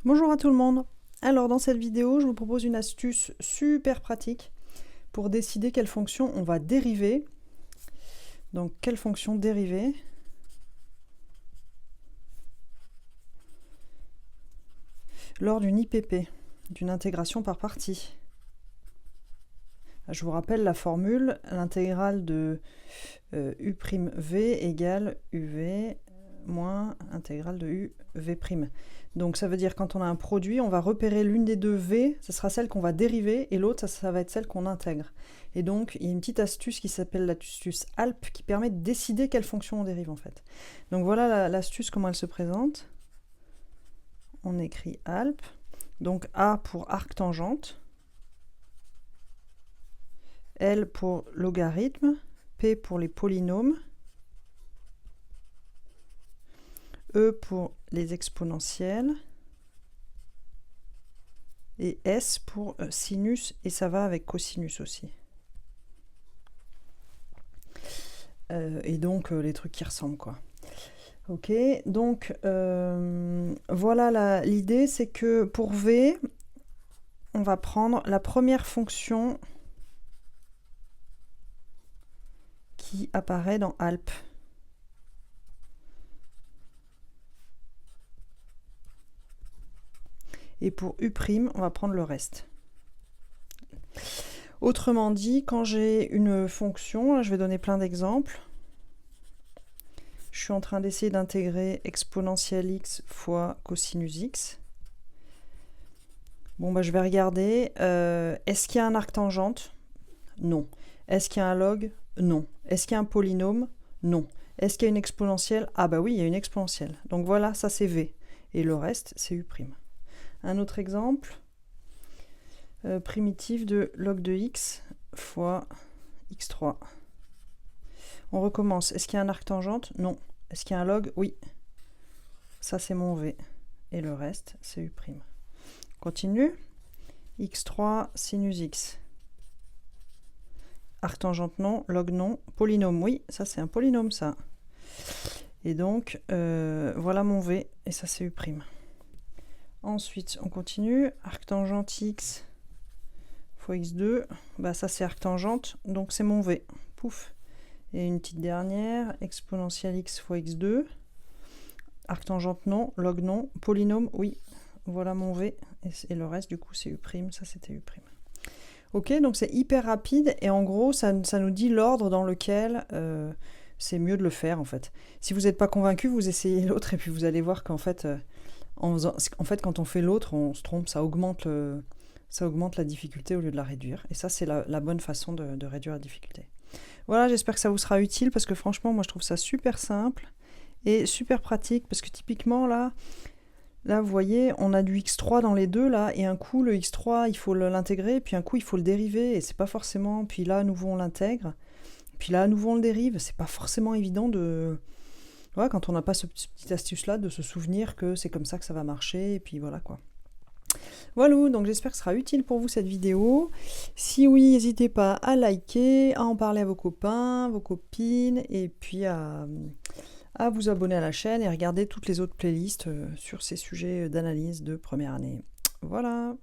Bonjour à tout le monde. Alors dans cette vidéo, je vous propose une astuce super pratique pour décider quelle fonction on va dériver. Donc quelle fonction dériver lors d'une IPP, d'une intégration par partie. Je vous rappelle la formule, l'intégrale de u'V égale UV moins intégrale de UV'. Donc ça veut dire quand on a un produit, on va repérer l'une des deux V, ce sera celle qu'on va dériver, et l'autre, ça va être celle qu'on intègre. Et donc, il y a une petite astuce qui s'appelle l'astuce ALP, qui permet de décider quelle fonction on dérive en fait. Donc voilà l'astuce, comment elle se présente. On écrit ALP, donc A pour arc-tangente, L pour logarithme, P pour les polynômes, E pour les exponentielles, et S pour sinus, et ça va avec cosinus aussi. Et donc les trucs qui ressemblent, quoi. Ok, donc voilà l'idée, c'est que pour V, on va prendre la première fonction qui apparaît dans ALP. Et pour U', on va prendre le reste. Autrement dit, quand j'ai une fonction, je vais donner plein d'exemples. Je suis en train d'essayer d'intégrer exponentielle x fois cosinus x. Bon, bah, je vais regarder. Est-ce qu'il y a un arc-tangente? Non. Est-ce qu'il y a un log? Non. Est-ce qu'il y a un polynôme? Non. Est-ce qu'il y a une exponentielle? Ah bah oui, il y a une exponentielle. Donc voilà, ça c'est V. Et le reste, c'est U'. Un autre exemple, primitive de log de x fois x3. On recommence. Est-ce qu'il y a un arc-tangente? Non. Est-ce qu'il y a un log? Oui. Ça, c'est mon V. Et le reste, c'est U'. Continue. x3 sinus x. Arc-tangente non, log non. Polynôme, oui. Ça, c'est un polynôme, ça. Et donc, voilà mon V. Et ça, c'est U'. Ensuite, on continue. Arc-tangente x fois x2. Bah, ça, c'est arc-tangente. Donc, c'est mon V. Pouf. Et une petite dernière, exponentielle x fois x2, arc-tangente non, log non, polynôme oui, voilà mon V, et le reste du coup c'est U', ça c'était U'. Ok, donc c'est hyper rapide, et en gros ça nous dit l'ordre dans lequel c'est mieux de le faire en fait. Si vous n'êtes pas convaincu, vous essayez l'autre, et puis vous allez voir qu'en fait, quand on fait l'autre, on se trompe, ça augmente la difficulté au lieu de la réduire, et ça c'est la bonne façon de réduire la difficulté. Voilà, j'espère que ça vous sera utile parce que franchement, moi je trouve ça super simple et super pratique parce que typiquement là, vous voyez, on a du x3 dans les deux là, et un coup le x3 il faut l'intégrer, puis un coup il faut le dériver, et c'est pas forcément, puis là à nouveau on l'intègre, puis là à nouveau on le dérive, c'est pas forcément évident de... Ouais, quand on n'a pas ce petit astuce là, de se souvenir que c'est comme ça que ça va marcher, et puis voilà quoi. Voilà, donc j'espère que ce sera utile pour vous cette vidéo. Si oui, n'hésitez pas à liker, à en parler à vos copains, vos copines, et puis à vous abonner à la chaîne et regarder toutes les autres playlists sur ces sujets d'analyse de première année. Voilà.